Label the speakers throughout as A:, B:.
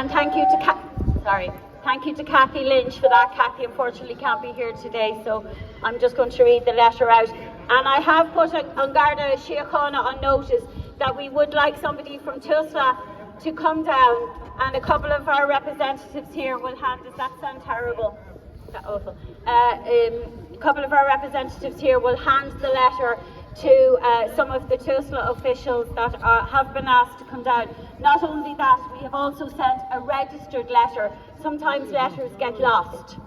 A: And thank you to Kathy Lynch for that. Kathy unfortunately can't be here today, so I'm just going to read the letter out. And I have put on Garda Síochána on notice that we would like somebody from Tusla to come down, and a couple of our representatives here will hand, does that sound terrible? Is that awful? A couple of our representatives here will hand the letter to some of the Tusla officials that have been asked to come down. Not only that, we have also sent a registered letter. Sometimes letters get lost.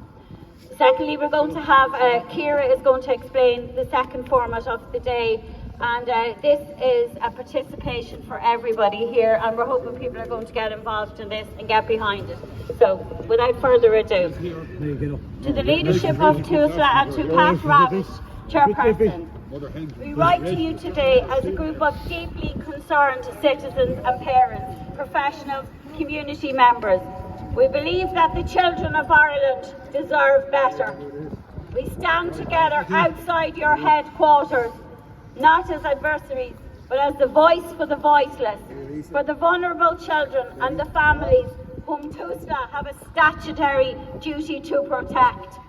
A: Secondly, we're going to have, Ciara is going to explain the second format of the day, and this is a participation for everybody here, and we're hoping people are going to get involved in this and get behind it. So, without further ado, to the leadership of Tusla and to Pat Rabbit, Chairperson, we write to you today as a group of deeply concerned citizens and parents, professionals, community members. We believe that the children of Ireland deserve better. We stand together outside your headquarters, not as adversaries, but as the voice for the voiceless, for the vulnerable children and the families whom Tusla have a statutory duty to protect.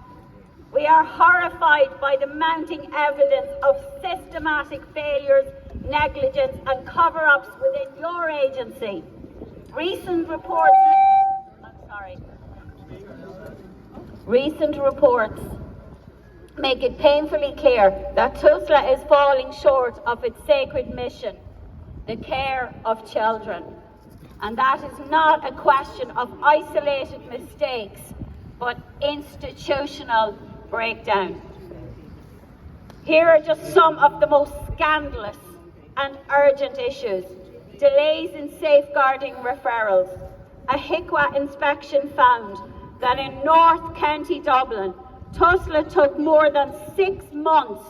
A: We are horrified by the mounting evidence of systematic failures, negligence and cover-ups within your agency. Recent reports make it painfully clear that Tusla is falling short of its sacred mission, the care of children. And that is not a question of isolated mistakes, but institutional breakdown. Here are just some of the most scandalous and urgent issues. Delays in safeguarding referrals. A HIQA inspection found that in North County Dublin, Tusla took more than 6 months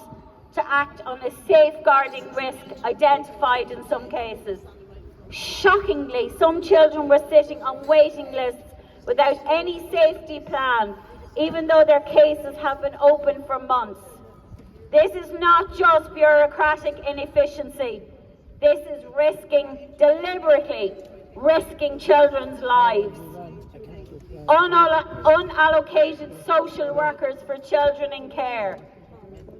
A: to act on a safeguarding risk identified in some cases. Shockingly, some children were sitting on waiting lists without any safety plan, even though their cases have been open for months. This is not just bureaucratic inefficiency. This is deliberately risking children's lives. Unallocated social workers for children in care.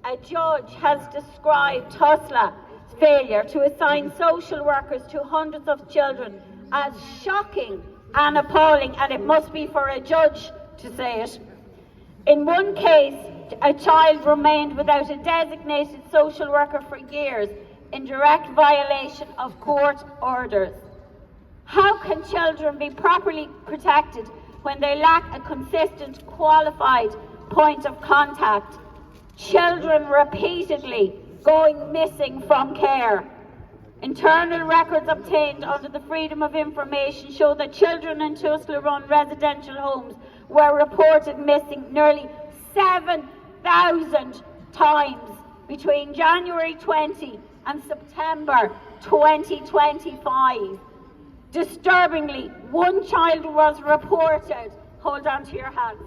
A: A judge has described Tusla's failure to assign social workers to hundreds of children as shocking and appalling, and it must be for a judge to say it. In one case, a child remained without a designated social worker for years in direct violation of court orders. How can children be properly protected when they lack a consistent, qualified point of contact? Children repeatedly going missing from care. Internal records obtained under the Freedom of Information show that children in Tusla-run residential homes were reported missing nearly 7,000 times between January 20 and September 2025. Disturbingly, one child was reported, hold on to your hands,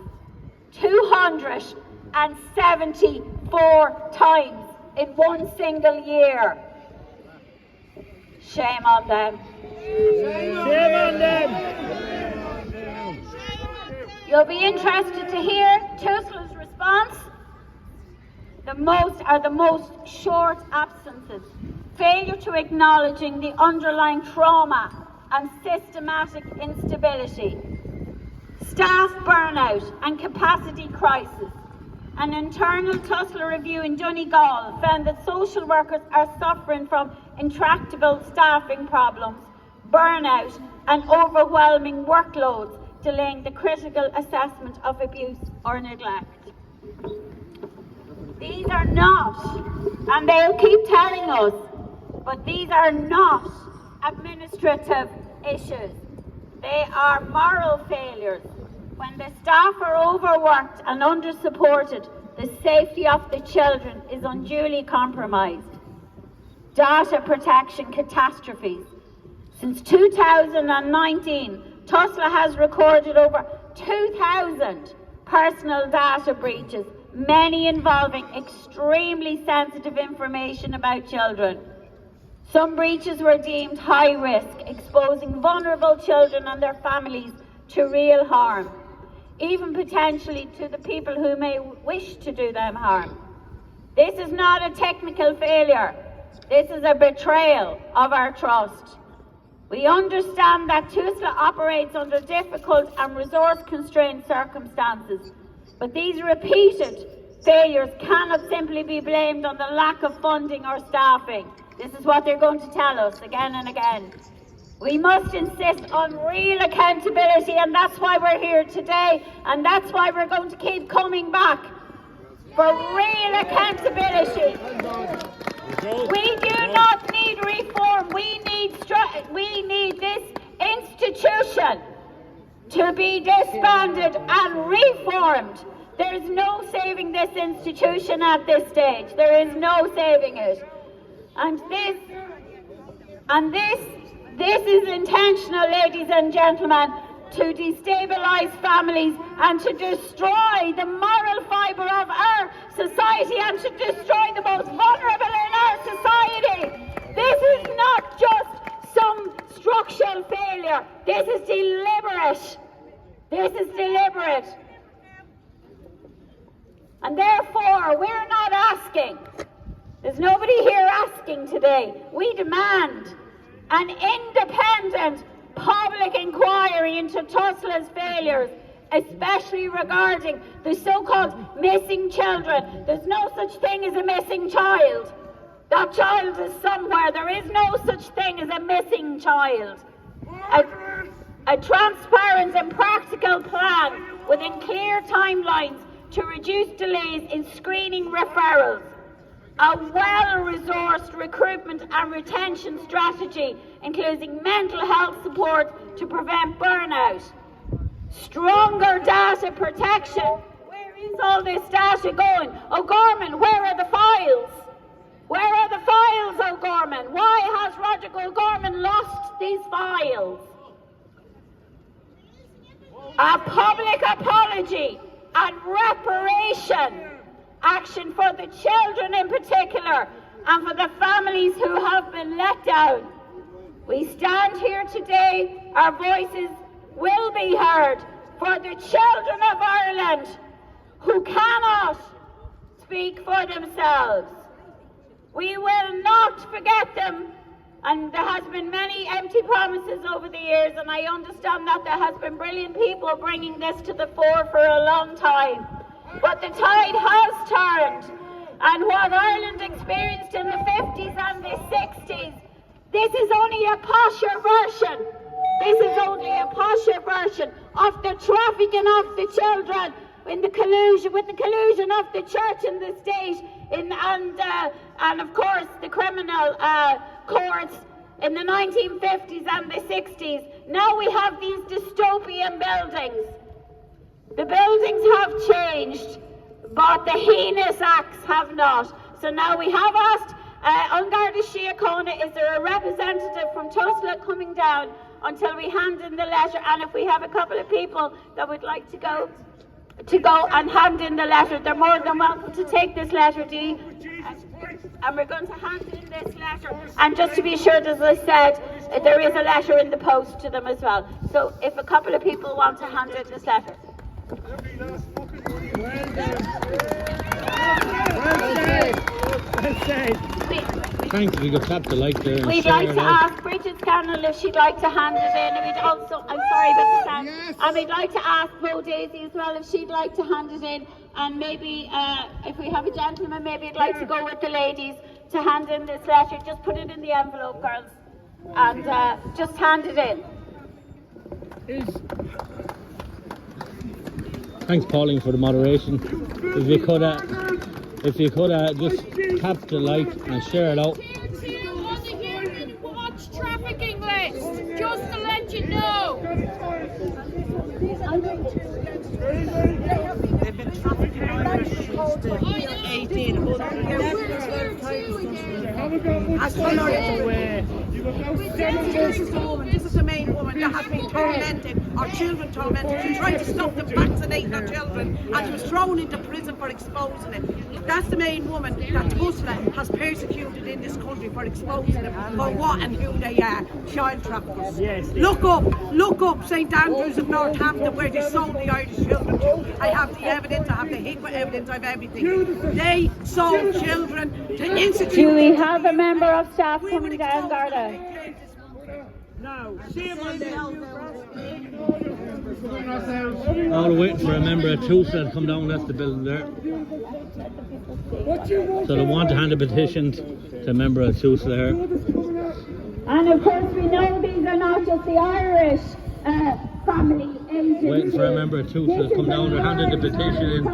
A: 274 times in one single year. Shame on them. Shame on them. You'll be interested to hear Tusla's response. The most short absences, failure to acknowledging the underlying trauma and systematic instability, staff burnout and capacity crisis. An internal Tusla review in Donegal found that social workers are suffering from intractable staffing problems, burnout and overwhelming workloads, delaying the critical assessment of abuse or neglect. These are not, and they'll keep telling us, but these are not administrative issues. They are moral failures. When the staff are overworked and under-supported, the safety of the children is unduly compromised. Data protection catastrophes. Since 2019, Tusla has recorded over 2,000 personal data breaches, many involving extremely sensitive information about children. Some breaches were deemed high risk, exposing vulnerable children and their families to real harm, even potentially to the people who may wish to do them harm. This is not a technical failure. This is a betrayal of our trust. We understand that Tusla operates under difficult and resource-constrained circumstances, but these repeated failures cannot simply be blamed on the lack of funding or staffing. This is what they're going to tell us again and again. We must insist on real accountability, and that's why we're here today, and that's why we're going to keep coming back for real accountability. We do not need reform. We need this institution to be disbanded and reformed. There is no saving this institution at this stage. There is no saving it. And this is intentional, ladies and gentlemen, to destabilise families and to destroy the moral fibre of our society and to destroy the most vulnerable in our society. This is not just some structural failure. This is deliberate. This is deliberate. And therefore, we're not asking. There's nobody here asking today. We demand an independent public inquiry into Tusla's failures, especially regarding the so-called missing children. There's no such thing as a missing child. That child is somewhere. There is no such thing as a missing child. A transparent and practical plan within clear timelines to reduce delays in screening referrals. A well-resourced recruitment and retention strategy, including mental health support to prevent burnout. Stronger data protection. Where is all this data going? O'Gorman, where are the files? Where are the files, O'Gorman? Why has Roger O'Gorman lost these files? A public apology and reparation action for the children in particular and for the families who have been let down. We stand here today, our voices will be heard for the children of Ireland who cannot speak for themselves. We will not forget them, and there has been many empty promises over the years, and I understand that there has been brilliant people bringing this to the fore for a long time. But the tide has turned, and what Ireland experienced in the 50s and the 60s, this is only a posher version. This is only a posher version of the trafficking of the children in the collusion, with the collusion of the church and the state, and of course the criminal courts in the 1950s and the 60s. Now we have these dystopian buildings. The buildings have changed, but the heinous acts have not. So now we have asked Garda Síochána, is there a representative from Tusla coming down until we hand in the letter? And if we have a couple of people that would like to go and hand in the letter, they're more than welcome to take this letter, Dee. And we're going to hand in this letter. And just to be sure, as I said, there is a letter in the post to them as well. So if a couple of people want to hand in this letter.
B: Thanks if you could tap the light there and
A: we'd like to ask Bridget Scandlin if she'd like to hand it in, and we'd also, I'm sorry about the sound, yes. And we'd like to ask Bo Daisy as well if she'd like to hand it in, and maybe if we have a gentleman, maybe he'd like to go with the ladies to hand in this letter. Just put it in the envelope, girls, and just hand it in.
B: Thanks, Pauline, for the moderation. If you could just tap the like and share it out.
C: On the hearing watch trafficking list, just to let you know.
D: They've been trafficking Irish since the 1800s. This is the main woman that has been tormented our children tormented. She tried to stop them vaccinating our children, and she was thrown into prison for exposing it. That's the main woman that Tusla has persecuted in this country, for exposing them for what and who they are, child traffickers.
E: Yes.
D: Look up St Andrews of Northampton, where they sold the Irish children to. I have the evidence, I have the HIPAA evidence, I have everything. They sold children to institutions.
A: Do we have a member of staff coming down, Garda?
E: No, shame on them.
B: All waiting for a member of Tusla to come down. That's the building there. So they want to hand a petition to a member of Tusla here.
A: And of course we know these are not just the Irish family agents.
B: Waiting for a member of Tusla to come down. They're handing the petition in.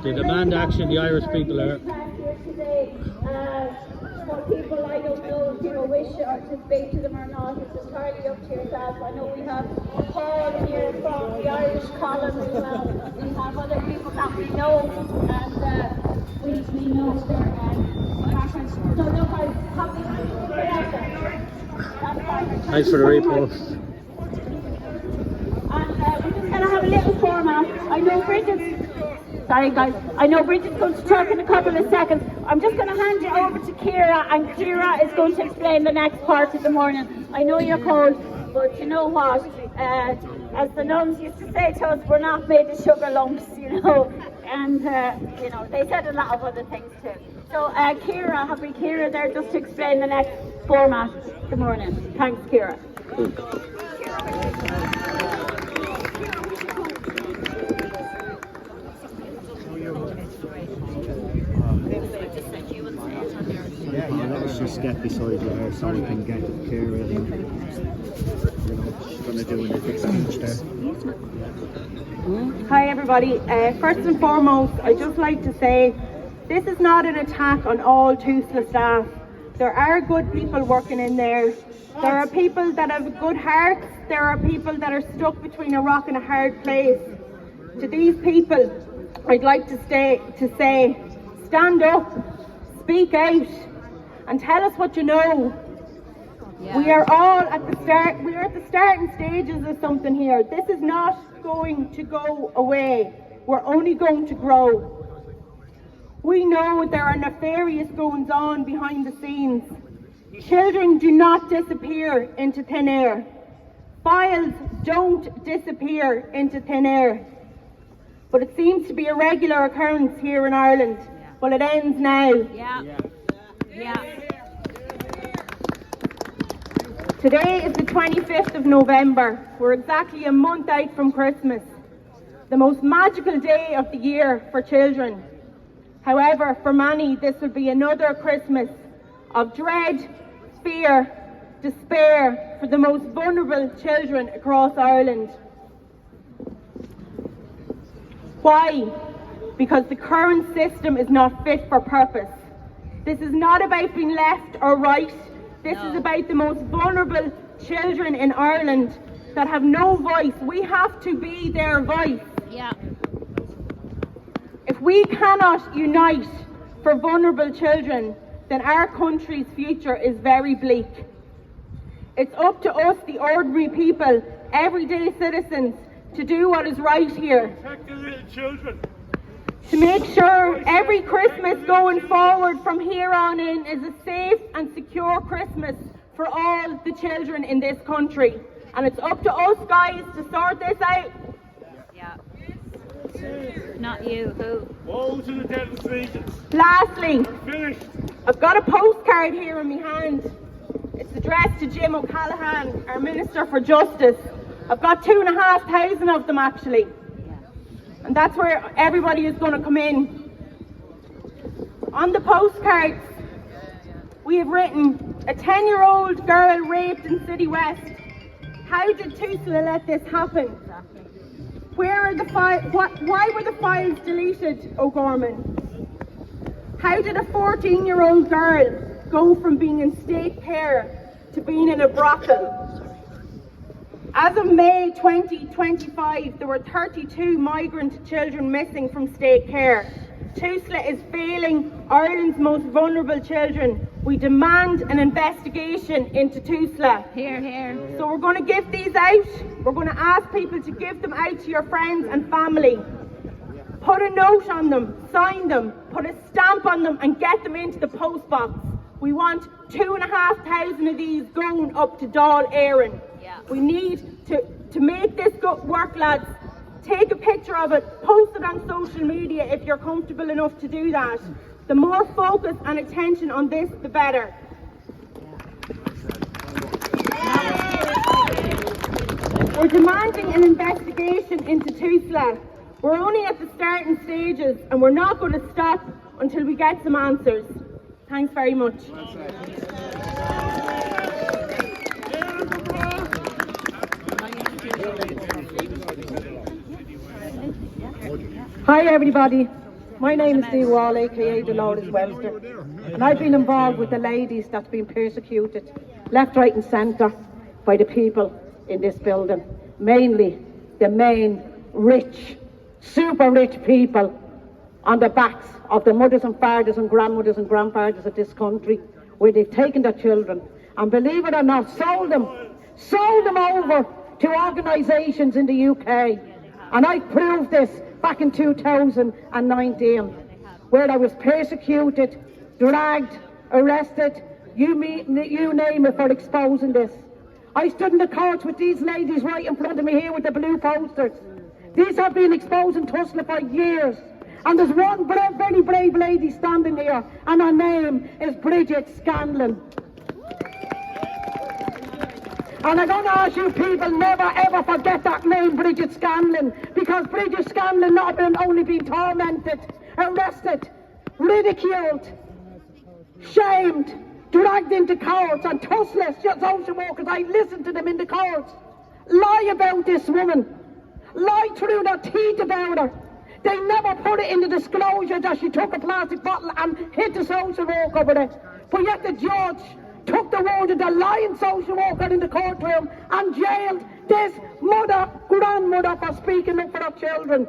B: They demand action. The Irish people are.
A: For people, I don't know if you wish to speak to them or not. It's entirely up to yourself. I know we have Paul here from the Irish column as well. We have other people that we know, and we know their background. So look, I'm happy to
B: Thanks for the repost.
A: And we're just going to have a little format. I know Bridget's. Sorry guys, I know Bridget's going to talk in a couple of seconds. I'm just going to hand you over to Ciara, and Ciara is going to explain the next part of the morning. I know you're cold, but you know what? As the nuns used to say to us, we're not made of sugar lumps, you know. And, you know, they said a lot of other things too. So, Ciara, have we Ciara there just to explain the next format of the morning? Thanks, Ciara.
E: Let's just get beside you there so we can get Ciara in. You know, she's going to do a little speech there.
F: Hi everybody. First and foremost, I'd just like to say this is not an attack on all Tusla staff. There are good people working in there. There are people that have good hearts. There are people that are stuck between a rock and a hard place. To these people, I'd like to say, stand up, speak out, and tell us what you know. Yeah. We are all at the start. We are at the starting stages of something here. This is not going to go away. We're only going to grow. We know there are nefarious goings on behind the scenes. Children do not disappear into thin air. Files don't disappear into thin air. But it seems to be a regular occurrence here in Ireland. Well, it ends now. Today is the 25th of November. We're exactly a month out from Christmas, the most magical day of the year for children. However, for many, this will be another Christmas of dread, fear, despair for the most vulnerable children across Ireland. Why? Because the current system is not fit for purpose. This is not about being left or right. This is about the most vulnerable children in Ireland that have no voice. We have to be their voice.
C: Yeah.
F: If we cannot unite for vulnerable children, then our country's future is very bleak. It's up to us, the ordinary people, everyday citizens, to do what is right here.
E: Protect the little children.
F: To make sure every Christmas going forward from here on in is a safe and secure Christmas for all the children in this country. And it's up to us guys to sort this out.
C: Yeah. Not you, who?
E: Woe to the devil's legions.
F: Lastly,
E: Finished.
F: I've got a postcard here in my hand. It's addressed to Jim O'Callaghan, our Minister for Justice. I've got 2,500 of them actually. And that's where everybody is going to come in. On the postcards, we have written, a 10-year-old girl raped in City West. How did Tusla let this happen? Where are the why were the files deleted, O'Gorman? How did a 14-year-old girl go from being in state care to being in a brothel? As of May 2025, there were 32 migrant children missing from state care. Tusla is failing Ireland's most vulnerable children. We demand an investigation into Tusla.
C: Here, here.
F: So we're going to give these out. We're going to ask people to give them out to your friends and family. Put a note on them, sign them, put a stamp on them and get them into the post box. We want 2,500 of these going up to Dáil Éireann.
A: Yeah.
F: We need to make this work, lads. Take a picture of it, post it on social media if you're comfortable enough to do that. The more focus and attention on this, the better. We're demanding an investigation into Tusla. We're only at the starting stages and we're not going to stop until we get some answers. Thanks very much.
G: Hi everybody, my name is Dee Wall, aka Dolores Webster, and I've been involved with the ladies that's been persecuted left, right and centre by the people in this building, mainly the main rich, super rich people on the backs of the mothers and fathers and grandmothers and grandfathers of this country, where they've taken their children and, believe it or not, sold them over to organisations in the UK. And I proved this back in 2019, where I was persecuted, dragged, arrested, you name it, for exposing this. I stood in the courts with these ladies right in front of me here with the blue posters. These have been exposing Tusla for years. And there's one very brave lady standing here, and her name is Bridget Scandlin. And I'm going to ask you people, never ever forget that name, Bridget Scandlin, because Bridget Scandlin not only been tormented, arrested, ridiculed, shamed, dragged into courts, and Tusla social workers, I listened to them in the courts, lie about this woman, lie through their teeth about her. They never put it in the disclosure that she took a plastic bottle and hit the social worker with it. But yet the judge took the word of the lying social worker in the courtroom and jailed this grandmother for speaking up for her children.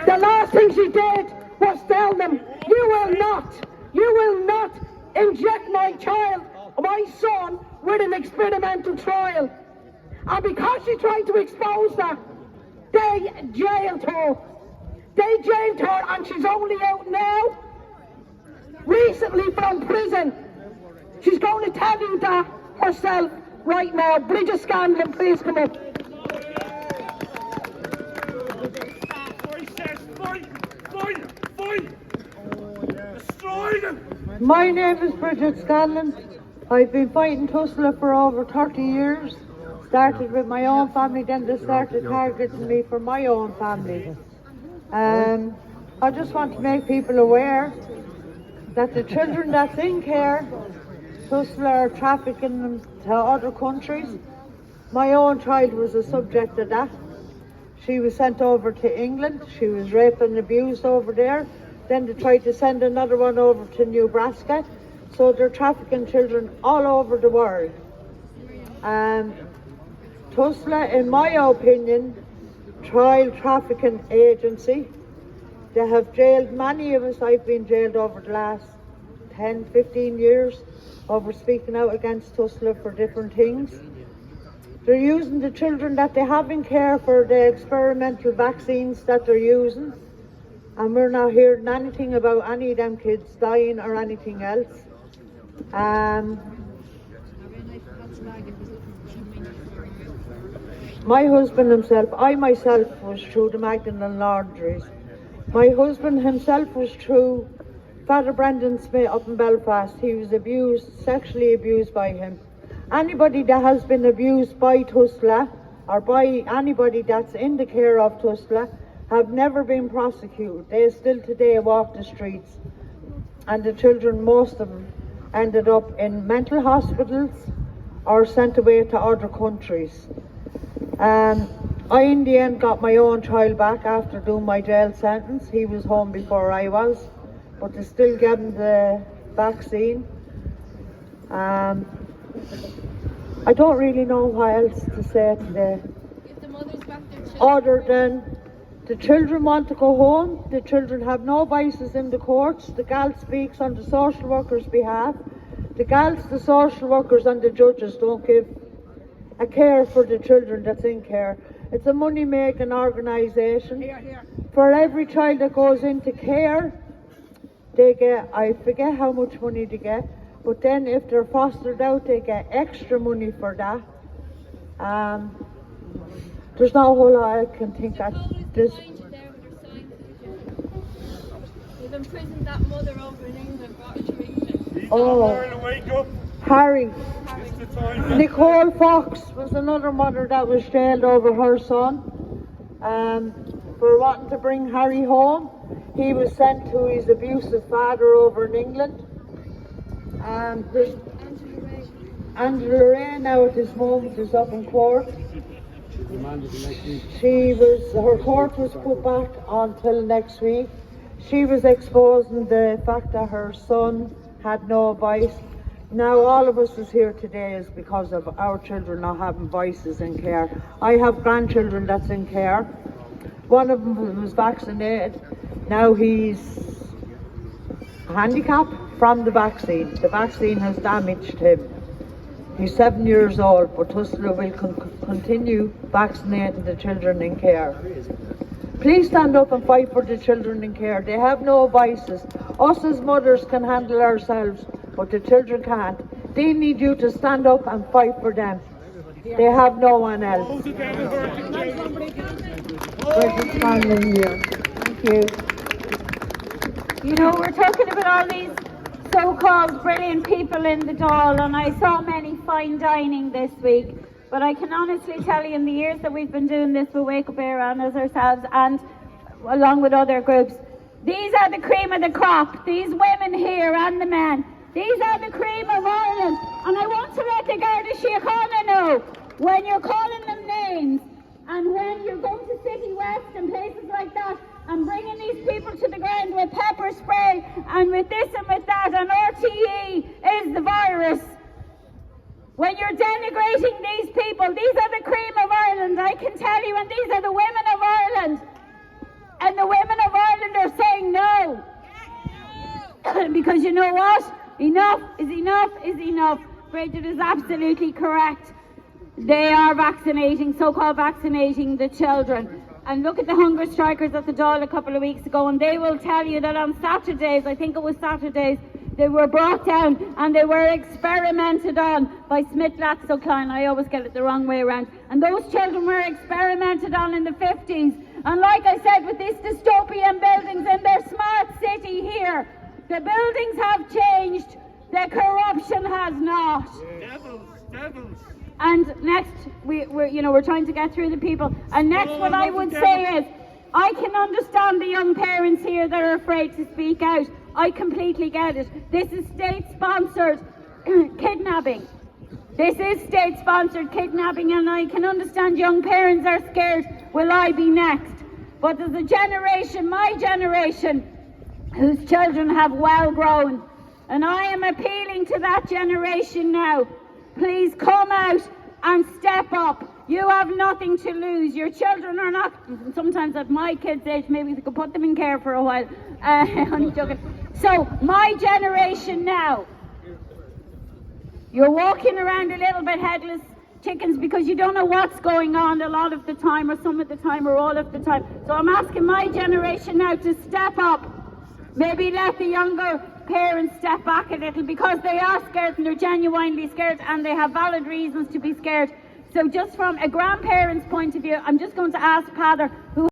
G: The last thing she did was tell them, you will not inject my child, my son, with an experimental trial. And because she tried to expose her, they jailed her. They jailed her, and she's only out now, recently from prison. She's going to tell you that herself right now. Bridget Scandlin, please come up.
H: My name is Bridget Scandlin. I've been fighting Tusla for over 30 years. Started with my own family, then they started targeting me for my own family. I just want to make people aware that the children that's in care, Tusla are trafficking them to other countries. My own child was a subject of that. She was sent over to England. She was raped and abused over there. Then they tried to send another one over to Nebraska. So they're trafficking children all over the world. Tusla, in my opinion, child trafficking agency. They have jailed many of us. I've been jailed over the last 10, 15 years over speaking out against Tusla for different things. They're using the children that they have in care for the experimental vaccines that they're using. And we're not hearing anything about any of them kids dying or anything else. My husband himself, I myself was through the Magdalen laundries. My husband himself was through Father Brendan Smith up in Belfast. He was sexually abused by him. Anybody that has been abused by Tusla, or by anybody that's in the care of Tusla, have never been prosecuted. They still today walk the streets. And the children, most of them, ended up in mental hospitals or sent away to other countries. I in the end got my own child back after doing my jail sentence. He was home before I was, but they still gave him the vaccine. I don't really know what else to say today, other than The children want to go home. The children have no voices in the courts. The gal speaks on the social workers' behalf. The gals, the social workers and the judges don't give a care for the children that's in care. It's a money-making organisation. For every child that goes into care, they get, I forget how much money they get, but then if they're fostered out, they get extra money for that. There's not a whole lot I can think at this.
C: They've imprisoned that mother over in England, brought her to England.
H: Oh, Harry. Nicole Fox was another mother that was jailed over her son for wanting to bring Harry home. He was sent to his abusive father over in England. There's Angela Ray now at this moment is up in court. Her court was put back until next week. She was exposing the fact that her son had no voice. Now all of us is here today is because of our children not having voices in care. I have grandchildren that's in care. One of them was vaccinated. Now he's handicapped from the vaccine. The vaccine has damaged him. He's 7 years old, but Tusla will continue vaccinating the children in care. Please stand up and fight for the children in care. They have no voices. Us as mothers can handle ourselves, but the children can't. They need you to stand up and fight for them. They have no one else. Bridget Scandlin here. Thank you.
A: You know, we're talking about all these so-called brilliant people in the Dáil, and I saw many fine dining this week, but I can honestly tell you in the years that we've been doing this with Wake Up Éireann as ourselves and along with other groups, these are the cream of the crop. These women here and the men, these are the cream of Ireland, and I want to let the Garda Síochána know, when you're calling them names and when you're going to City West and places like that and bringing these people to the ground with pepper spray and with this and with that, and RTE is the virus. When you're denigrating these people, these are the cream of Ireland, I can tell you, and these are the women of Ireland. And the women of Ireland are saying no. Because you know what? Enough is enough is enough. Bridget is absolutely correct. They are vaccinating, so-called vaccinating the children. And look at the hunger strikers at the Dáil a couple of weeks ago, and they will tell you that on Saturdays, I think it was Saturdays, they were brought down and they were experimented on by Smith-Laxo-Klein. I always get it the wrong way around. And those children were experimented on in the 50s. And like I said, with these dystopian buildings in their smart city here, the buildings have changed, the corruption has not. Devils. And next, we're trying to get through the people. And next, what I would say is, I can understand the young parents here that are afraid to speak out. I completely get it. This is state-sponsored kidnapping. This is state-sponsored kidnapping, and I can understand young parents are scared, will I be next? But there's a generation, my generation, whose children have well grown. And I am appealing to that generation now. Please come out and step up. You have nothing to lose. Your children are not, sometimes at my kids' age, maybe we could put them in care for a while. Only joking. So, my generation now, you're walking around a little bit headless chickens because you don't know what's going on a lot of the time, or some of the time, or all of the time. So I'm asking my generation now to step up. Maybe let the younger parents step back a little, because they are scared and they're genuinely scared and they have valid reasons to be scared. So just from a grandparent's point of view, I'm just going to ask Peadar, who